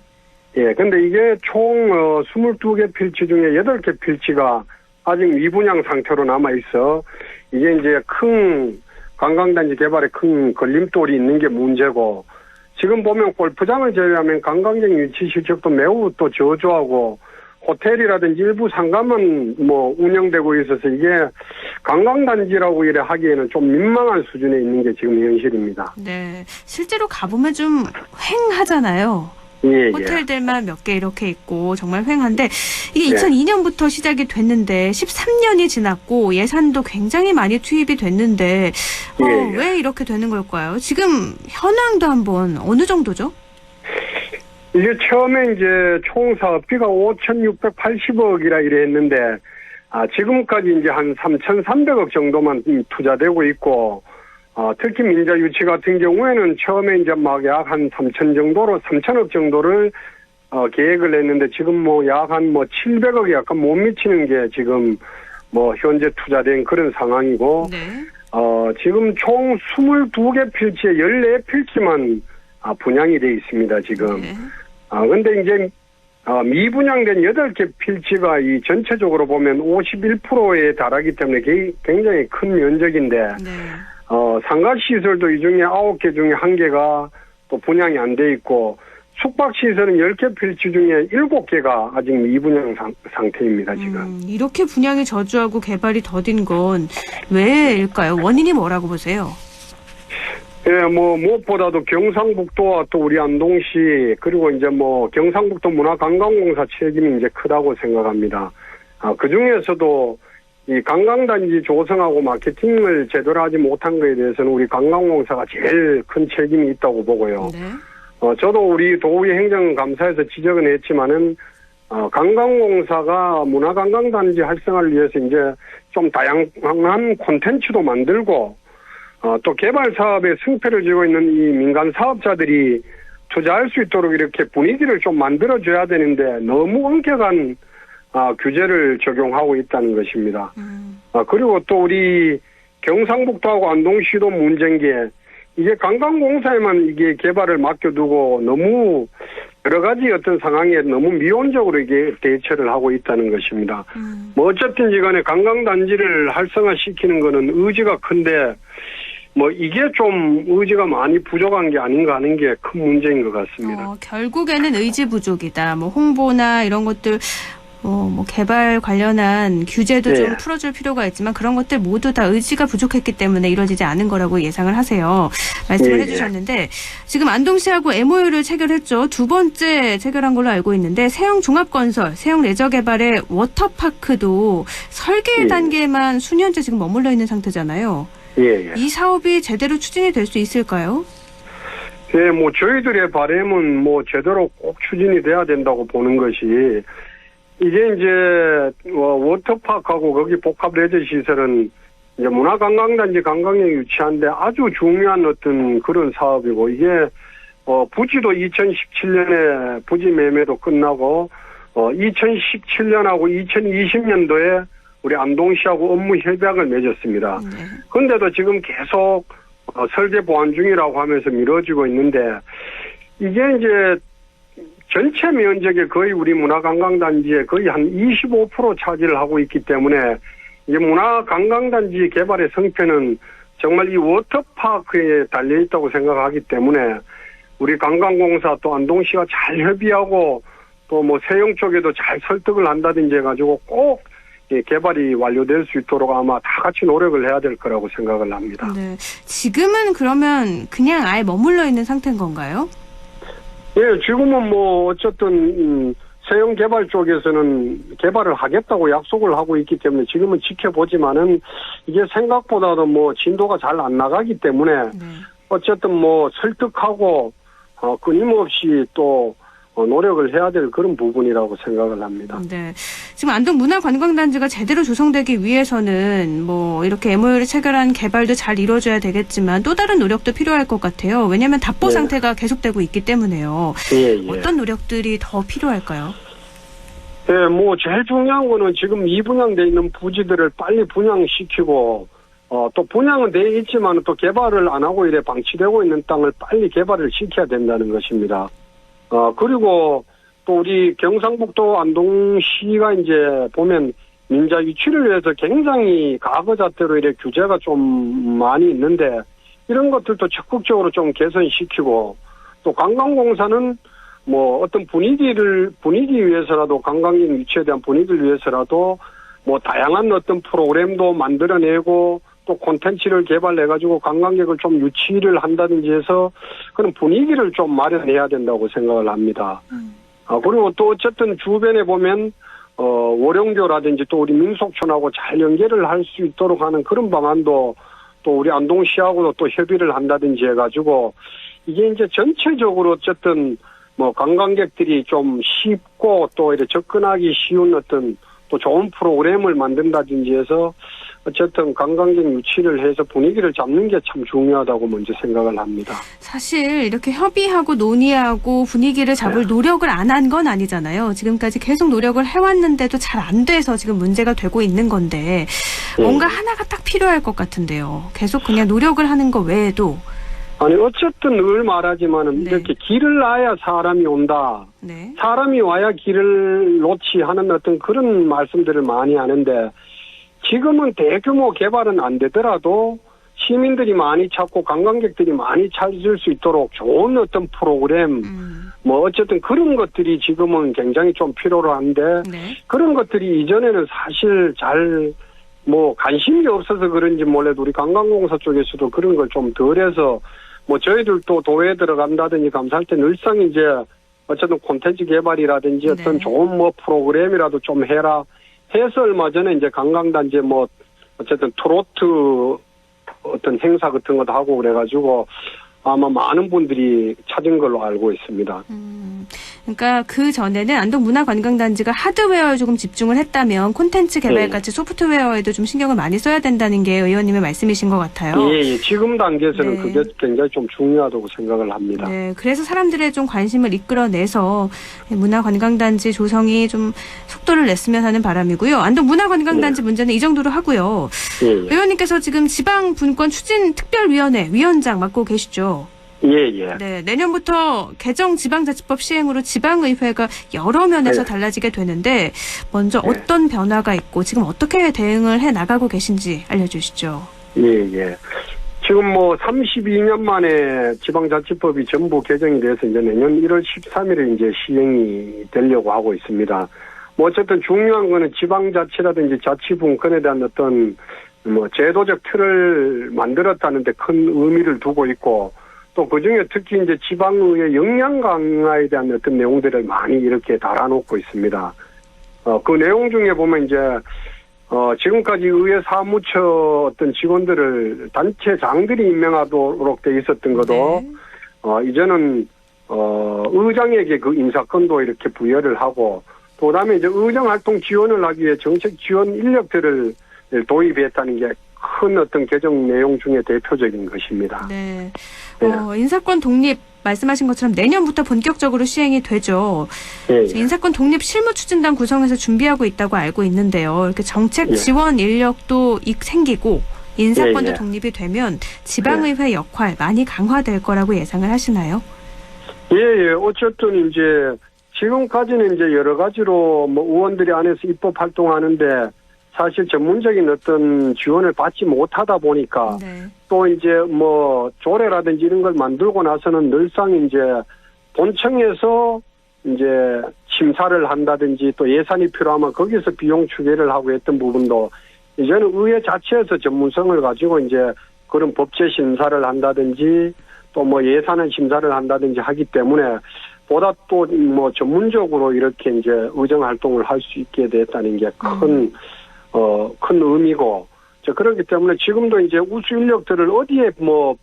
예, 근데 이게 총 22개 필지 중에 8개 필지가 아직 미분양 상태로 남아 있어 이게 이제 큰 관광단지 개발에 큰 걸림돌이 있는 게 문제고 지금 보면 골프장을 제외하면 관광적 유치 실적도 매우 또 저조하고 호텔이라든지 일부 상가만 운영되고 있어서 이게 관광단지라고 이래 하기에는 좀 민망한 수준에 있는 게 지금 현실입니다. 네, 실제로 가보면 좀 휑하잖아요. 예. 호텔들만 몇 개 이렇게 있고 정말 휑한데 이게 2002년부터 시작이 됐는데 13년이 지났고 예산도 굉장히 많이 투입이 됐는데 왜 이렇게 되는 걸까요? 지금 현황도 한번 어느 정도죠? 이게 처음에 이제 총 사업비가 5,680억이라 이래 했는데 지금까지 이제 한 3,300억 정도만 투자되고 있고 특히 민자 유치 같은 경우에는 처음에 이제 막 약 한 3,000억 정도를 계획을 했는데 지금 약 한 700억이 약간 못 미치는 게 지금 현재 투자된 그런 상황이고 지금 총 22개 필지에 14필지만 분양이 돼 있습니다, 지금. 근데 이제 미분양된 8개 필지가 이 전체적으로 보면 51%에 달하기 때문에 굉장히 큰 면적인데 상가시설도 이 중에 9개 중에 1개가 또 분양이 안 돼 있고 숙박시설은 10개 필지 중에 7개가 아직 미분양 상태입니다, 지금. 이렇게 분양이 저조하고 개발이 더딘 건 왜일까요? 원인이 뭐라고 보세요? 예, 무엇보다도 경상북도와 또 우리 안동시 그리고 이제 경상북도 문화관광공사 책임이 이제 크다고 생각합니다. 그 중에서도 이 관광단지 조성하고 마케팅을 제대로 하지 못한 것에 대해서는 우리 관광공사가 제일 큰 책임이 있다고 보고요. 저도 우리 도의 행정감사에서 지적은 했지만은 관광공사가 문화관광단지 활성화를 위해서 이제 좀 다양한 콘텐츠도 만들고 또 개발 사업에 승패를 쥐고 있는 이 민간 사업자들이 투자할 수 있도록 이렇게 분위기를 좀 만들어줘야 되는데 너무 엄격한 규제를 적용하고 있다는 것입니다. 그리고 또 우리 경상북도하고 안동시도 문제인 게 이게 관광공사에만 이게 개발을 맡겨두고 너무 여러 가지 어떤 상황에 너무 미온적으로 이게 대처를 하고 있다는 것입니다. 뭐 어쨌든지 간에 관광단지를 활성화시키는 거는 의지가 큰데 뭐 이게 좀 의지가 많이 부족한 게 아닌가 하는 게 큰 문제인 것 같습니다. 결국에는 의지 부족이다. 뭐 홍보나 이런 것들 뭐 개발 관련한 규제도 좀 풀어줄 필요가 있지만 그런 것들 모두 다 의지가 부족했기 때문에 이루어지지 않은 거라고 예상을 하세요. 말씀을 해주셨는데 지금 안동시하고 MOU를 체결했죠. 두 번째 체결한 걸로 알고 있는데 세형 종합건설, 세형 레저개발의 워터파크도 설계 단계만 수년째 지금 머물러 있는 상태잖아요. 이 사업이 제대로 추진이 될 수 있을까요? 네, 뭐 저희들의 바람은 뭐 제대로 꼭 추진이 돼야 된다고 보는 것이 이게 이제 워터파크하고 거기 복합 레저 시설은 이제 문화관광단지 관광역에 위치한데 아주 중요한 어떤 그런 사업이고 이게 부지도 2017년에 부지 매매도 끝나고 2017년하고 2020년도에 우리 안동시하고 업무 협약을 맺었습니다. 그런데도 지금 계속 설계 보완 중이라고 하면서 미뤄지고 있는데 이게 이제 전체 면적의 거의 우리 문화관광단지의 거의 한 25% 차지를 하고 있기 때문에 이제 문화관광단지 개발의 성패는 정말 이 워터파크에 달려있다고 생각하기 때문에 우리 관광공사 또 안동시가 잘 협의하고 또 뭐 세형 쪽에도 잘 설득을 한다든지 해가지고 꼭 개발이 완료될 수 있도록 아마 다 같이 노력을 해야 될 거라고 생각을 합니다. 네, 지금은 그러면 그냥 아예 머물러 있는 상태인 건가요? 예, 지금은 뭐 어쨌든 세형 개발 쪽에서는 개발을 하겠다고 약속을 하고 있기 때문에 지금은 지켜보지만은 이게 생각보다도 뭐 진도가 잘 안 나가기 때문에 어쨌든 뭐 설득하고 끊임없이 또 노력을 해야 될 그런 부분이라고 생각을 합니다. 네. 지금 안동 문화관광단지가 제대로 조성되기 위해서는 뭐 이렇게 MOU를 체결한 개발도 잘 이루어져야 되겠지만 또 다른 노력도 필요할 것 같아요. 왜냐하면 답보 상태가 계속되고 있기 때문에요. 어떤 노력들이 더 필요할까요? 네, 뭐 제일 중요한 거는 지금 미분양돼 있는 부지들을 빨리 분양시키고 또 분양은 돼 있지만 또 개발을 안 하고 이래 방치되고 있는 땅을 빨리 개발을 시켜야 된다는 것입니다. 그리고 또 우리 경상북도 안동시가 이제 보면 민자 유치를 위해서 굉장히 과거잣대로 이렇게 규제가 좀 많이 있는데 이런 것들도 적극적으로 좀 개선시키고 또 관광공사는 뭐 어떤 분위기 위해서라도 관광객 유치에 대한 분위기를 위해서라도 뭐 다양한 어떤 프로그램도 만들어내고 또 콘텐츠를 개발해가지고 관광객을 좀 유치를 한다든지 해서 그런 분위기를 좀 마련해야 된다고 생각을 합니다. 그리고 또 어쨌든 주변에 보면 월영교라든지 또 우리 민속촌하고 잘 연계를 할 수 있도록 하는 그런 방안도 또 우리 안동시하고도 또 협의를 한다든지 해가지고 이게 이제 전체적으로 어쨌든 뭐 관광객들이 좀 쉽고 또 이렇게 접근하기 쉬운 어떤 또 좋은 프로그램을 만든다든지 해서 어쨌든 관광객 유치를 해서 분위기를 잡는 게 참 중요하다고 먼저 생각을 합니다. 사실 이렇게 협의하고 논의하고 분위기를 잡을 노력을 안 한 건 아니잖아요. 지금까지 계속 노력을 해왔는데도 잘 안 돼서 지금 문제가 되고 있는 건데 뭔가 하나가 딱 필요할 것 같은데요. 계속 그냥 노력을 하는 거 외에도. 아니 어쨌든 늘 말하지만은 이렇게 길을 놔야 사람이 온다. 사람이 와야 길을 놓지 하는 어떤 그런 말씀들을 많이 하는데 지금은 대규모 개발은 안 되더라도 시민들이 많이 찾고 관광객들이 많이 찾을 수 있도록 좋은 어떤 프로그램 뭐 어쨌든 그런 것들이 지금은 굉장히 좀 필요로 한데 그런 것들이 이전에는 사실 잘 뭐 관심이 없어서 그런지 몰라도 우리 관광공사 쪽에서도 그런 걸 좀 덜해서 뭐 저희들도 도에 들어간다든지 감사할 때 늘상 이제 어쨌든 콘텐츠 개발이라든지 어떤 좋은 뭐 프로그램이라도 좀 해라 해서 얼마 전에 이제 관광단지에 뭐 어쨌든 트로트 어떤 행사 같은 것도 하고 그래가지고 아마 많은 분들이 찾은 걸로 알고 있습니다. 그러니까 그 전에는 안동문화관광단지가 하드웨어에 조금 집중을 했다면 콘텐츠 개발같이 소프트웨어에도 좀 신경을 많이 써야 된다는 게 의원님의 말씀이신 것 같아요. 예, 지금 단계에서는 그게 굉장히 좀 중요하다고 생각을 합니다. 네, 그래서 사람들의 좀 관심을 이끌어내서 문화관광단지 조성이 좀 속도를 냈으면 하는 바람이고요. 안동문화관광단지 문제는 이 정도로 하고요. 의원님께서 지금 지방분권 추진특별위원회 위원장 맡고 계시죠? 예. 네, 내년부터 개정 지방자치법 시행으로 지방의회가 여러 면에서 달라지게 되는데 먼저 어떤 변화가 있고 지금 어떻게 대응을 해 나가고 계신지 알려주시죠. 예. 지금 32년 만에 지방자치법이 전부 개정이 돼서 이제 내년 1월 13일에 이제 시행이 되려고 하고 있습니다. 어쨌든 중요한 거는 지방자치라든지 자치분권에 대한 어떤 제도적 틀을 만들었다는 데 큰 의미를 두고 있고 또 그중에 특히 이제 지방의회 역량 강화에 대한 어떤 내용들을 많이 이렇게 달아놓고 있습니다. 그 내용 중에 보면 이제 지금까지 의회 사무처 어떤 직원들을 단체장들이 임명하도록 돼 있었던 것도 이제는 의장에게 그 인사권도 이렇게 부여를 하고 또 그다음에 이제 의정 활동 지원을 하기 위해 정책 지원 인력들을 도입했다는 게 큰 어떤 개정 내용 중에 대표적인 것입니다. 네. 인사권 독립 말씀하신 것처럼 내년부터 본격적으로 시행이 되죠. 인사권 독립 실무추진단 구성해서 준비하고 있다고 알고 있는데요. 이렇게 정책 지원 인력도 생기고 인사권도 독립이 되면 지방의회 역할 많이 강화될 거라고 예상을 하시나요? 예. 어쨌든 이제 지금까지는 이제 여러 가지로 의원들이 안에서 입법 활동하는데 사실 전문적인 어떤 지원을 받지 못하다 보니까 또 이제 조례라든지 이런 걸 만들고 나서는 늘상 이제 본청에서 이제 심사를 한다든지 또 예산이 필요하면 거기서 비용 추계를 하고 했던 부분도 이제는 의회 자체에서 전문성을 가지고 이제 그런 법제 심사를 한다든지 또 예산은 심사를 한다든지 하기 때문에 보다 또 전문적으로 이렇게 이제 의정 활동을 할 수 있게 됐다는 게 큰 의미고, 그렇기 때문에 지금도 이제 우수 인력들을 어디에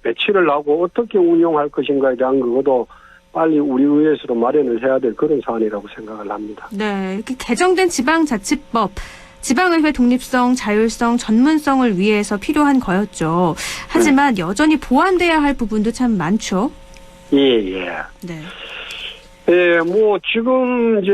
배치를 하고 어떻게 운용할 것인가에 대한 그것도 빨리 우리 의회에서도 마련을 해야 될 그런 사안이라고 생각을 합니다. 네, 이렇게 개정된 지방자치법, 지방의회 독립성, 자율성, 전문성을 위해서 필요한 거였죠. 하지만 여전히 보완돼야 할 부분도 참 많죠. 예. 네. 지금 이제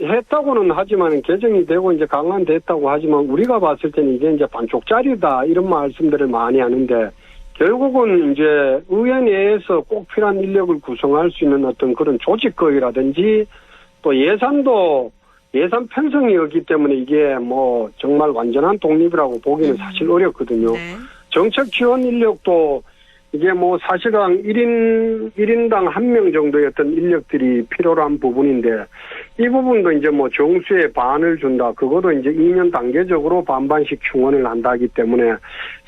했다고는 하지만 개정이 되고 이제 강화됐다고 하지만 우리가 봤을 때는 이게 이제 반쪽짜리다 이런 말씀들을 많이 하는데 결국은 이제 의회 내에서 꼭 필요한 인력을 구성할 수 있는 어떤 그런 조직거위라든지 또 예산도 예산 편성이었기 때문에 이게 정말 완전한 독립이라고 보기는 사실 어렵거든요. 정책 지원 인력도 이게 사실상 1인당 1명 정도의 어떤 인력들이 필요로 한 부분인데 이 부분도 이제 정수의 반을 준다. 그것도 이제 2년 단계적으로 반반씩 충원을 한다 하기 때문에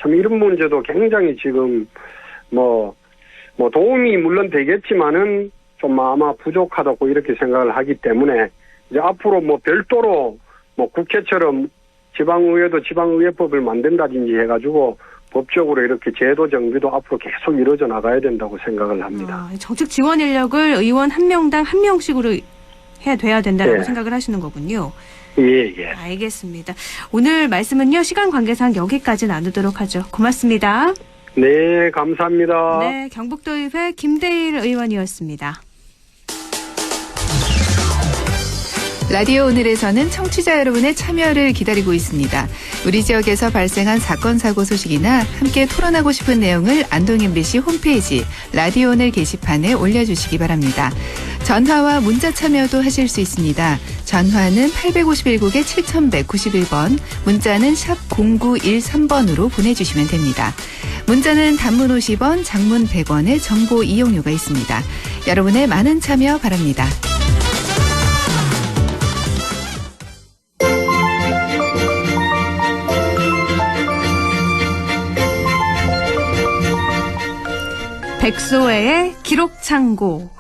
참 이런 문제도 굉장히 지금 도움이 물론 되겠지만은 좀 아마 부족하다고 이렇게 생각을 하기 때문에 이제 앞으로 별도로 국회처럼 지방의회도 지방의회법을 만든다든지 해가지고 법적으로 이렇게 제도 정비도 앞으로 계속 이루어져 나가야 된다고 생각을 합니다. 정책 지원 인력을 의원 1명당 1명씩으로 돼야 된다고 생각을 하시는 거군요. 예. 알겠습니다. 오늘 말씀은요, 시간 관계상 여기까지 나누도록 하죠. 고맙습니다. 네, 감사합니다. 네, 경북도의회 김대일 의원이었습니다. 라디오 오늘에서는 청취자 여러분의 참여를 기다리고 있습니다. 우리 지역에서 발생한 사건 사고 소식이나 함께 토론하고 싶은 내용을 안동 MBC 홈페이지 라디오 오늘 게시판에 올려주시기 바랍니다. 전화와 문자 참여도 하실 수 있습니다. 전화는 851국에 7191번, 문자는 샵 0913번으로 보내주시면 됩니다. 문자는 단문 50원, 장문 100원의 정보 이용료가 있습니다. 여러분의 많은 참여 바랍니다. 백소혜의 기록창고.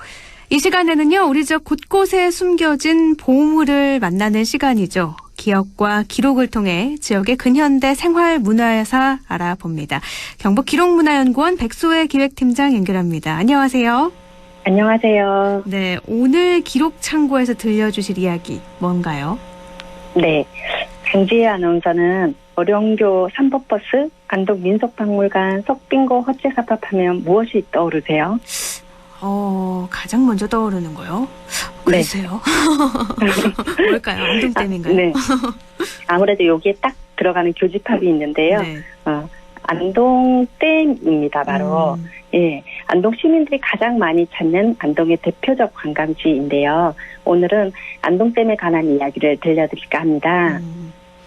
이 시간에는요, 우리 지역 곳곳에 숨겨진 보물을 만나는 시간이죠. 기억과 기록을 통해 지역의 근현대 생활 문화사 알아봅니다. 경북 기록문화연구원 백소혜 기획팀장 연결합니다. 안녕하세요. 안녕하세요. 네, 오늘 기록 창고에서 들려주실 이야기 뭔가요? 네, 강지혜 아나운서는 어령교 3번버스, 안동 민속박물관, 석빙고 헛제사밥하면 무엇이 떠오르세요? 가장 먼저 떠오르는 거요? 글쎄요. 뭘까요? 안동댐인가요? 네. 아무래도 여기에 딱 들어가는 교집합이 있는데요. 네. 안동댐입니다, 바로. 예, 안동 시민들이 가장 많이 찾는 안동의 대표적 관광지인데요. 오늘은 안동댐에 관한 이야기를 들려드릴까 합니다.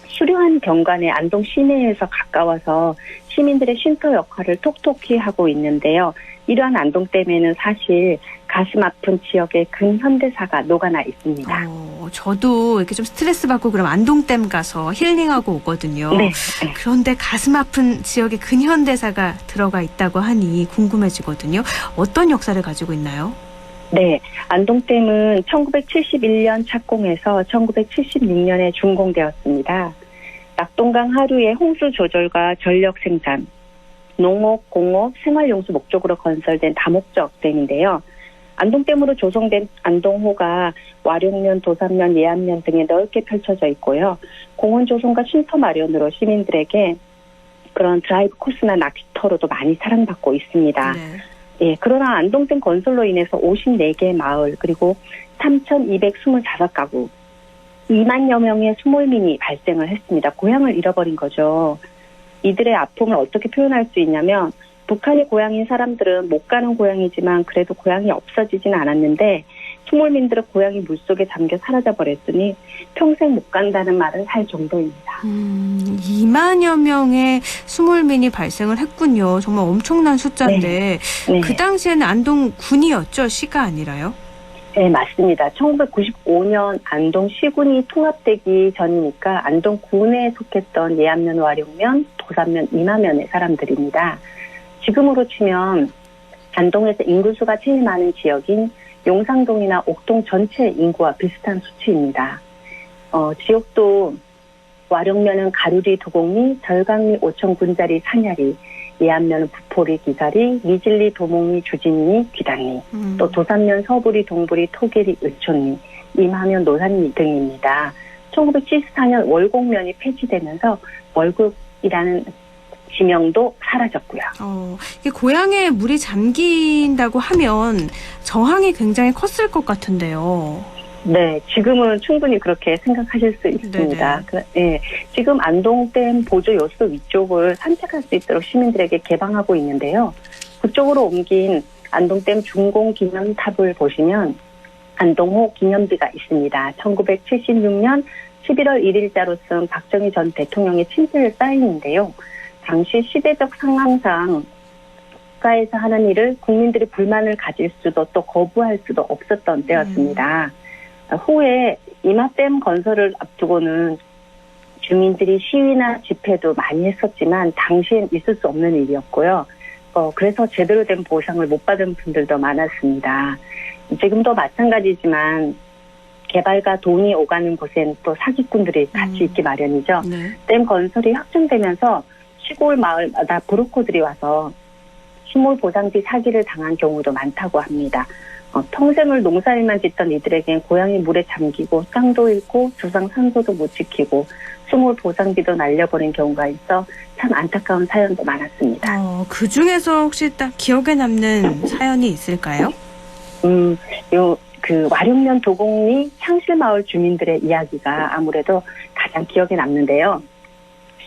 수려한 경관의 안동 시내에서 가까워서 시민들의 쉼터 역할을 톡톡히 하고 있는데요. 이러한 안동댐에는 사실 가슴 아픈 지역의 근현대사가 녹아나 있습니다. 저도 이렇게 좀 스트레스 받고 그럼 안동댐 가서 힐링하고 오거든요. 네. 그런데 가슴 아픈 지역의 근현대사가 들어가 있다고 하니 궁금해지거든요. 어떤 역사를 가지고 있나요? 네, 안동댐은 1971년 착공해서 1976년에 준공되었습니다. 낙동강 하류의 홍수 조절과 전력 생산, 농업, 공업, 생활용수 목적으로 건설된 다목적 댐인데요. 안동댐으로 조성된 안동호가 와룡면, 도산면, 예안면 등에 넓게 펼쳐져 있고요. 공원 조성과 쉼터 마련으로 시민들에게 그런 드라이브 코스나 낚시터로도 많이 사랑받고 있습니다. 예, 그러나 안동댐 건설로 인해서 54개 마을 그리고 3,225가구 2만여 명의 수몰민이 발생을 했습니다. 고향을 잃어버린 거죠. 이들의 아픔을 어떻게 표현할 수 있냐면 북한의 고향인 사람들은 못 가는 고향이지만 그래도 고향이 없어지진 않았는데 수몰민들은 고향이 물속에 잠겨 사라져버렸으니 평생 못 간다는 말을 할 정도입니다. 2만여 명의 수몰민이 발생을 했군요. 정말 엄청난 숫자인데 네. 그 당시에는 안동군이었죠? 시가 아니라요? 네, 맞습니다. 1995년 안동 시군이 통합되기 전이니까 안동군에 속했던 예안면, 와룡면, 도산면, 임하면의 사람들입니다. 지금으로 치면 안동에서 인구수가 제일 많은 지역인 용상동이나 옥동 전체 인구와 비슷한 수치입니다. 지역도 와룡면은 가루리, 도곡리, 절강리, 오천, 군자리, 상야리, 예안면은 부포리, 기사리, 미질리, 도목리, 주진리, 귀단리, 또 도산면, 서부리, 동부리, 토계리, 을촌리, 임하면, 노산리 등입니다. 1974년 월곡면이 폐지되면서 월곡이라는 지명도 사라졌고요. 이게 고향에 물이 잠긴다고 하면 저항이 굉장히 컸을 것 같은데요. 네, 지금은 충분히 그렇게 생각하실 수 있습니다. 지금 안동댐 보조 요소 위쪽을 산책할 수 있도록 시민들에게 개방하고 있는데요. 그쪽으로 옮긴 안동댐 준공기념탑을 보시면 안동호 기념비가 있습니다. 1976년 11월 1일자로 쓴 박정희 전 대통령의 친필 사인인데요. 당시 시대적 상황상 국가에서 하는 일을 국민들이 불만을 가질 수도 또 거부할 수도 없었던 때였습니다. 후에 임하댐 건설을 앞두고는 주민들이 시위나 집회도 많이 했었지만 당시엔 있을 수 없는 일이었고요. 그래서 제대로 된 보상을 못 받은 분들도 많았습니다. 지금도 마찬가지지만 개발과 돈이 오가는 곳엔 또 사기꾼들이 같이 있기 마련이죠. 댐 건설이 확정되면서 시골 마을마다 브로커들이 와서 시몰 보상지 사기를 당한 경우도 많다고 합니다. 평생을 농사일만 짓던 이들에겐 고향이 물에 잠기고 땅도 잃고 주상 산소도 못 지키고 수몰 보상비도 날려버린 경우가 있어 참 안타까운 사연도 많았습니다. 그 중에서 혹시 딱 기억에 남는 사연이 있을까요? 와룡면 도곡리 창실마을 주민들의 이야기가 아무래도 가장 기억에 남는데요.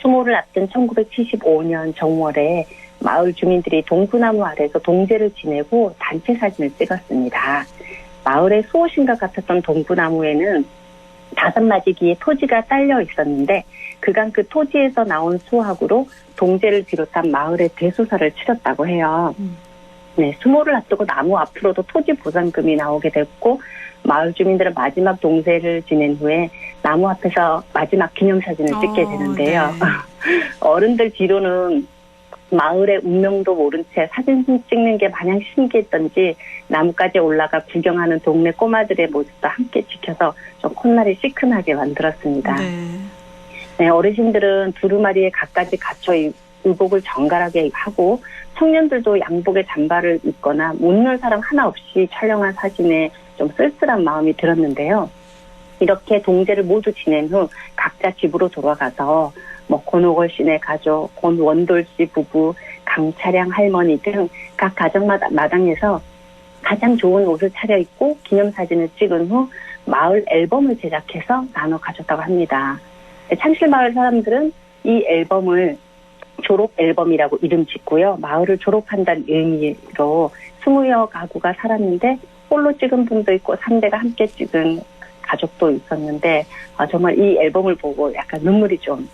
수모를 앞둔 1975년 정월에 마을 주민들이 동구나무 아래서 동제를 지내고 단체 사진을 찍었습니다. 마을의 수호신과 같았던 동구나무에는 5마디기의 토지가 딸려 있었는데 그간 그 토지에서 나온 수확으로 동제를 비롯한 마을의 대수사를 치렀다고 해요. 네, 수모를 앞두고 나무 앞으로도 토지 보상금이 나오게 됐고 마을 주민들은 마지막 동제를 지낸 후에 나무 앞에서 마지막 기념사진을 찍게 되는데요. 네. 어른들 뒤로는 마을의 운명도 모른 채 사진 찍는 게 마냥 신기했던지 나무까지 올라가 구경하는 동네 꼬마들의 모습도 함께 지켜서 좀 콧날이 시큰하게 만들었습니다. 네, 어르신들은 두루마리에 갖가지 갇혀 의복을 정갈하게 하고 청년들도 양복에 잠바를 입거나 묻는 사람 하나 없이 촬영한 사진에 좀 쓸쓸한 마음이 들었는데요. 이렇게 동제를 모두 지낸 후 각자 집으로 돌아가서 권오걸 씨네 가족, 권원돌 씨 부부, 강차량 할머니 등 각 가정마다 마당에서 가장 좋은 옷을 차려입고 기념사진을 찍은 후 마을 앨범을 제작해서 나눠 가졌다고 합니다. 창실마을 사람들은 이 앨범을 졸업 앨범이라고 이름 짓고요. 마을을 졸업한다는 의미로 20여 가구가 살았는데 홀로 찍은 분도 있고 3대가 함께 찍은 가족도 있었는데 정말 이 앨범을 보고 약간 눈물이 좀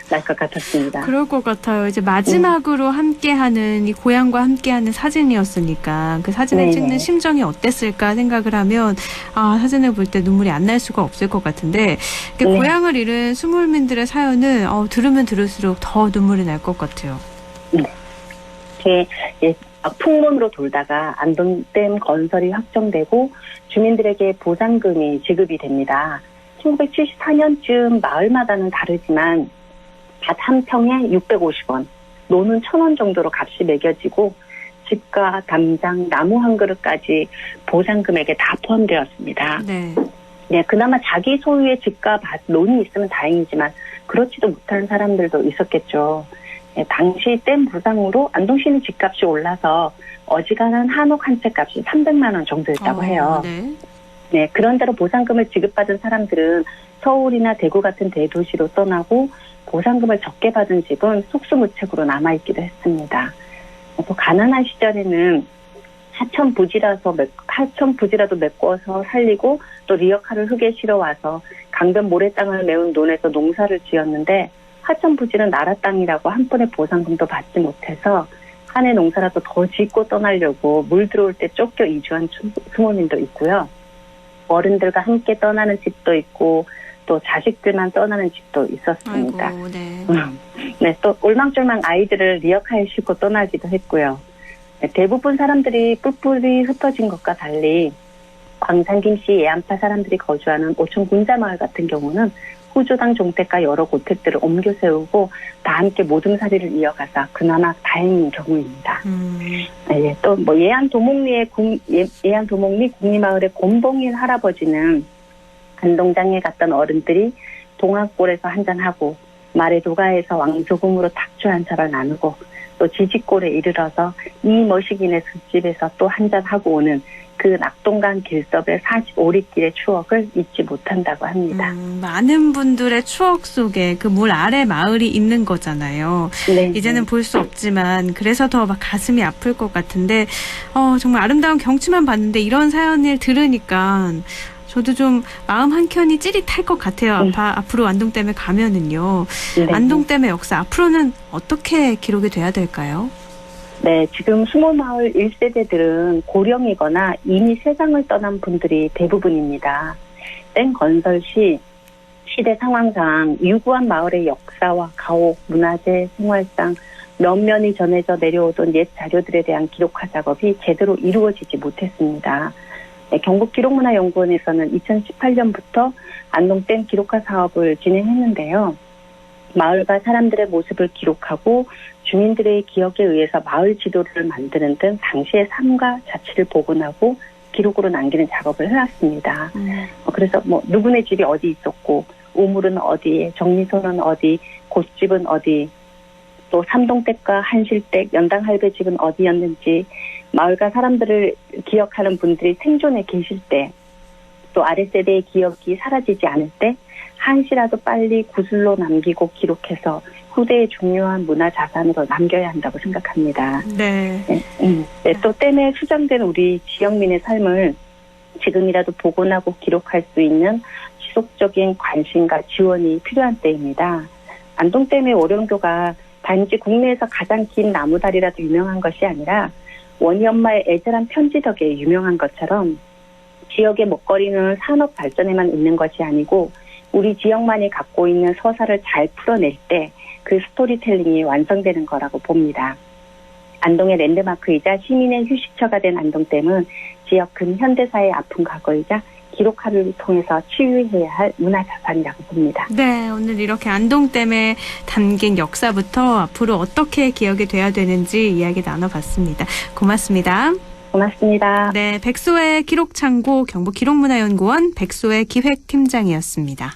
날 것 같았습니다. 그럴 것 같아요. 이제 마지막으로 함께하는 이 고향과 함께하는 사진이었으니까 그 사진을 네네. 찍는 심정이 어땠을까 생각을 하면 사진을 볼 때 눈물이 안 날 수가 없을 것 같은데 네. 고향을 잃은 수몰민들의 사연은 들으면 들을수록 더 눈물이 날 것 같아요. 네. 풍문으로 돌다가 안동댐 건설이 확정되고 주민들에게 보상금이 지급이 됩니다. 1974년쯤 마을마다는 다르지만 밭 한 평에 650원, 노는 1,000원 정도로 값이 매겨지고 집과 담장, 나무 한 그릇까지 보상금액에 다 포함되었습니다. 네, 그나마 자기 소유의 집과 밭, 논이 있으면 다행이지만 그렇지도 못한 사람들도 있었겠죠. 네, 당시 댐 부상으로 안동시는 집값이 올라서 어지간한 한옥 한 채 값이 300만 원 정도였다고 해요. 네, 그런대로 보상금을 지급받은 사람들은 서울이나 대구 같은 대도시로 떠나고 보상금을 적게 받은 집은 속수무책으로 남아있기도 했습니다. 또 가난한 시절에는 하천 부지라도 메꿔서 살리고 또 리어카를 흙에 실어와서 강변 모래땅을 메운 논에서 농사를 지었는데 하천 부지는 나라 땅이라고 한 푼의 보상금도 받지 못해서 한 해 농사라도 더 짓고 떠나려고 물 들어올 때 쫓겨 이주한 수모님도 있고요. 어른들과 함께 떠나는 집도 있고 또 자식들만 떠나는 집도 있었습니다. 아이고, 네. 네, 또 올망졸망 아이들을 리어카에 싣고 떠나기도 했고요. 네, 대부분 사람들이 뿔뿔이 흩어진 것과 달리 광산 김씨 예안파 사람들이 거주하는 오천 군자마을 같은 경우는 후조당 종택과 여러 고택들을 옮겨 세우고 다 함께 모둠살이를 이어가서 그나마 다행인 경우입니다. 네, 또 예안 도목리 국리마을의 곰봉인 할아버지는 안동장에 갔던 어른들이 동학골에서 한잔하고 말의 도가에서 왕소금으로 탁주 한 차를 나누고 또 지지골에 이르러서 이 머시기네 술집에서 또 한잔하고 오는 그 낙동강 길섭의 45리길의 추억을 잊지 못한다고 합니다. 많은 분들의 추억 속에 그 물 아래 마을이 있는 거잖아요. 네. 이제는 볼 수 없지만 그래서 더 막 가슴이 아플 것 같은데 정말 아름다운 경치만 봤는데 이런 사연을 들으니까 저도 좀 마음 한켠이 찌릿할 것 같아요. 앞으로 안동댐에 가면은요. 네. 안동댐의 역사 앞으로는 어떻게 기록이 돼야 될까요? 네, 지금 수모마을 1세대들은 고령이거나 이미 세상을 떠난 분들이 대부분입니다. 댐 건설 시 시대 상황상 유구한 마을의 역사와 가옥, 문화재, 생활상 면면이 전해져 내려오던 옛 자료들에 대한 기록화 작업이 제대로 이루어지지 못했습니다. 네, 경북기록문화연구원에서는 2018년부터 안동댐 기록화 사업을 진행했는데요. 마을과 사람들의 모습을 기록하고 주민들의 기억에 의해서 마을 지도를 만드는 등 당시의 삶과 자취를 복원하고 기록으로 남기는 작업을 해왔습니다. 그래서 누구네 집이 어디 있었고 우물은 어디에, 정리소는 어디, 곳집은 어디, 또 삼동댁과 한실댁, 연당할배 집은 어디였는지 마을과 사람들을 기억하는 분들이 생존해 계실 때 또 아랫세대의 기억이 사라지지 않을 때 한시라도 빨리 구슬로 남기고 기록해서 후대의 중요한 문화 자산으로 남겨야 한다고 생각합니다. 네. 네, 또 댐에 수장된 우리 지역민의 삶을 지금이라도 복원하고 기록할 수 있는 지속적인 관심과 지원이 필요한 때입니다. 안동댐의 오령교가 단지 국내에서 가장 긴 나무다리라도 유명한 것이 아니라 원희 엄마의 애절한 편지 덕에 유명한 것처럼 지역의 먹거리는 산업 발전에만 있는 것이 아니고 우리 지역만이 갖고 있는 서사를 잘 풀어낼 때 그 스토리텔링이 완성되는 거라고 봅니다. 안동의 랜드마크이자 시민의 휴식처가 된 안동댐은 지역 근현대사의 아픈 과거이자 기록화를 통해서 치유해야 할 문화자산이라고 봅니다. 네, 오늘 이렇게 안동댐에 담긴 역사부터 앞으로 어떻게 기억이 돼야 되는지 이야기 나눠봤습니다. 고맙습니다. 고맙습니다. 네, 백소의 기록창고 경북기록문화연구원 백소의 기획팀장이었습니다.